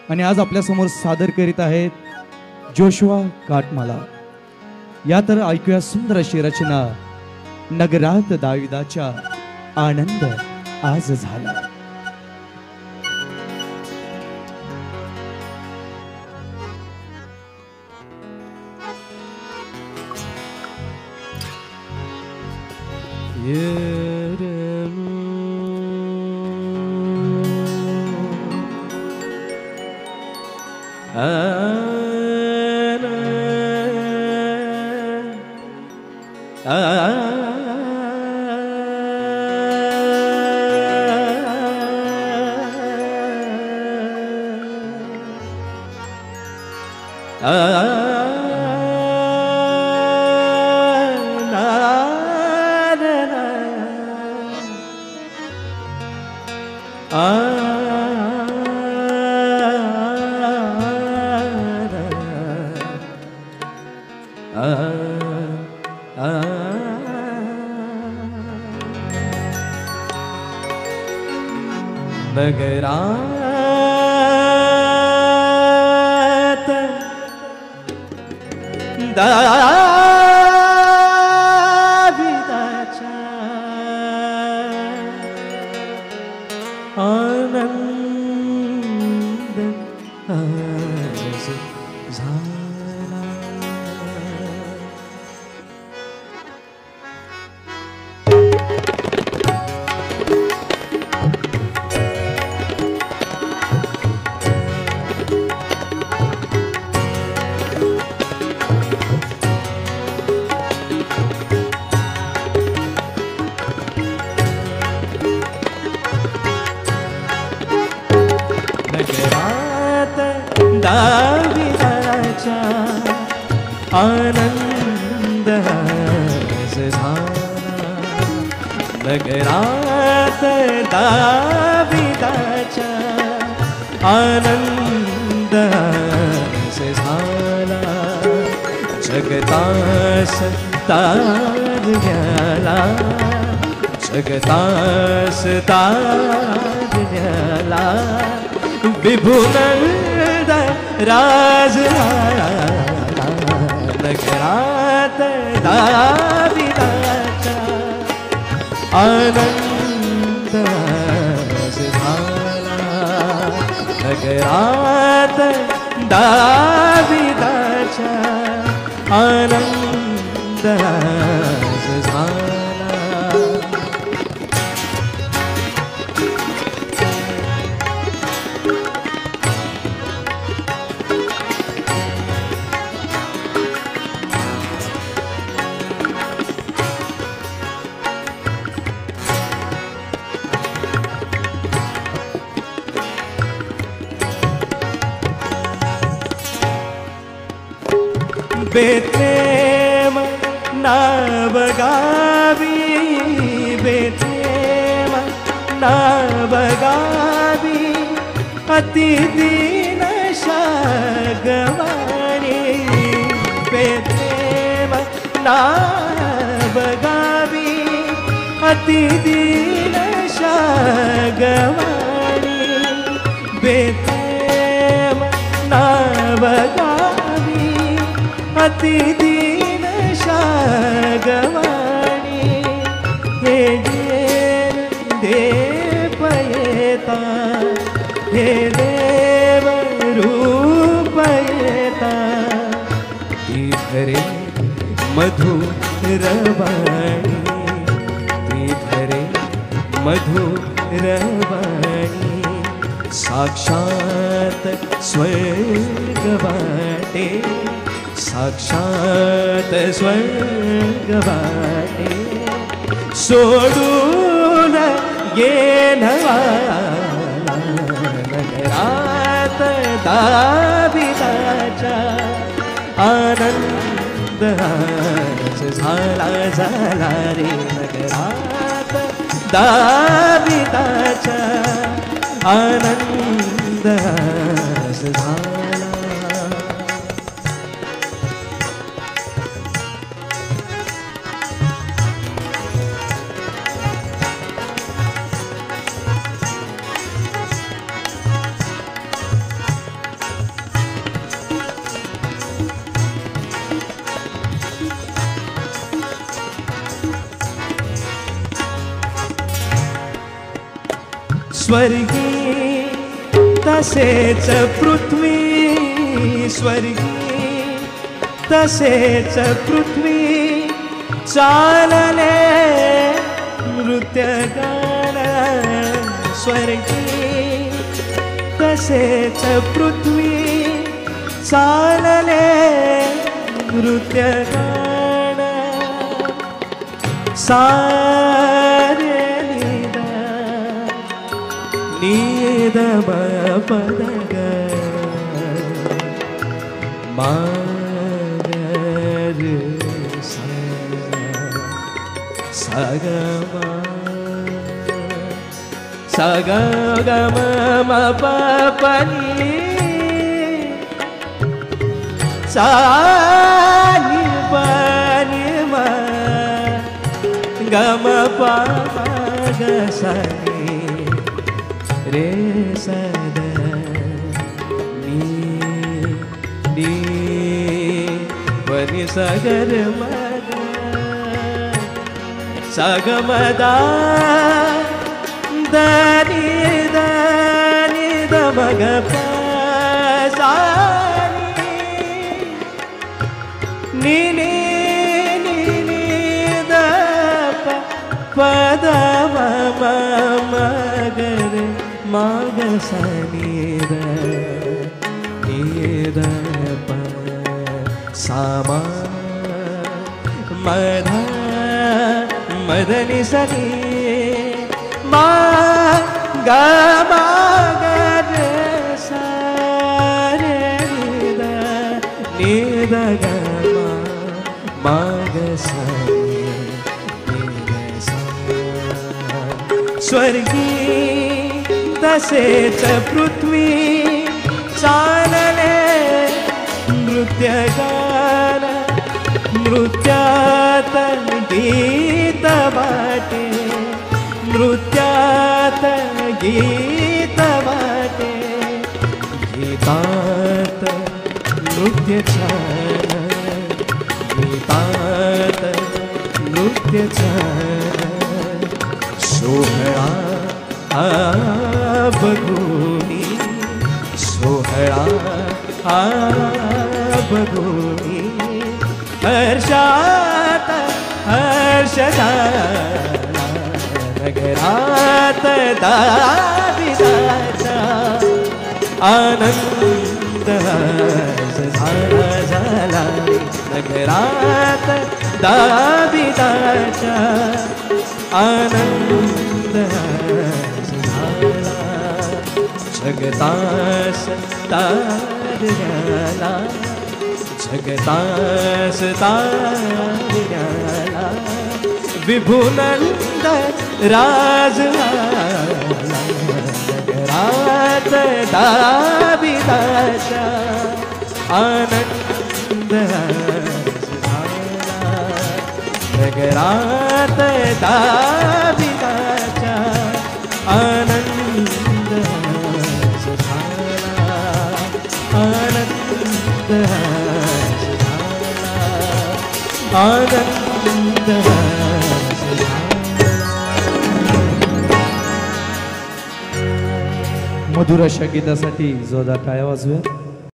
आणि आज आपल्या समोर सादर करीत आहेत जोशुआ काटमाला। या तर ऐकूया सुंदर अशी रचना, नगरात दाविदाच्या आनंद आज झाला। नगरात दाविदाच्या आनंद आज झाला। दाविदाच्या आनंद आज झाला। नगरात दाविदाच्या आनंद आज झाला। जगतास तारण्याला, जगतास तारण्याला विभुन राज नगरात दाविदाच्या आनंद आज झाला। नगरात दाविदाच्या आनंद आज झाला। बेथलेम नावगावी, बेथलेम नावगावी अति दीन शागवाणी। बेथलेम नावगावी अति दीन शागवाणी। बेथलेम नावगावी अति दीन शागवाणी। हे देव येता, हे देव रूप येता, ती खरे मधुर वाणी, ती खरे मधुर वाणी। साक्षात स्वर्ग वाटे, साक्षात स्वर्ग वाटे। सोडून येणवाला नगरात दाविदाच्या आनंद आज झाला झाला रे। नगरात दाविदाच्या आनंद आज झाला। स्वर्गी तसेच पृथ्वी स्वर्गी तसेच पृथ्वी चालले नृत्यगान स्वर्गी तसेच पृथ्वी चालले नृत्यगान सारे नीद पदग मागर सगम सगम पनी सानी पनी गम पग सनी रे सद नी पनी सगर मग सगमदा दनी दनी दमग नी नी नी नी द पद मगर मग सनी द द प सामा मध मदनी सनी मा ग मगर सारे निद ग मग सनी स्वर्गी तसेच पृथ्वी चालले नृत्यगान नृत्यात गीत वाटे नृत्यात गीत वाटे गीतात नृत्य छान गीतात नृत्य छान सोहळा बघुनी सोहळा बघुनी हर्षात हर्ष झाला नगरात दाविदाचा आनंद झाला नगरात दाविदाचा आनंद झाला जगतास तारला जगतास तारला विभुनंद राजला नगरात दाविदाचा आनंद झाला नगरात दाविदाचा आनंद झाला आनंद आनंद मधुर अशा गीतासाठी जोरदार टाळ्या वाजूया.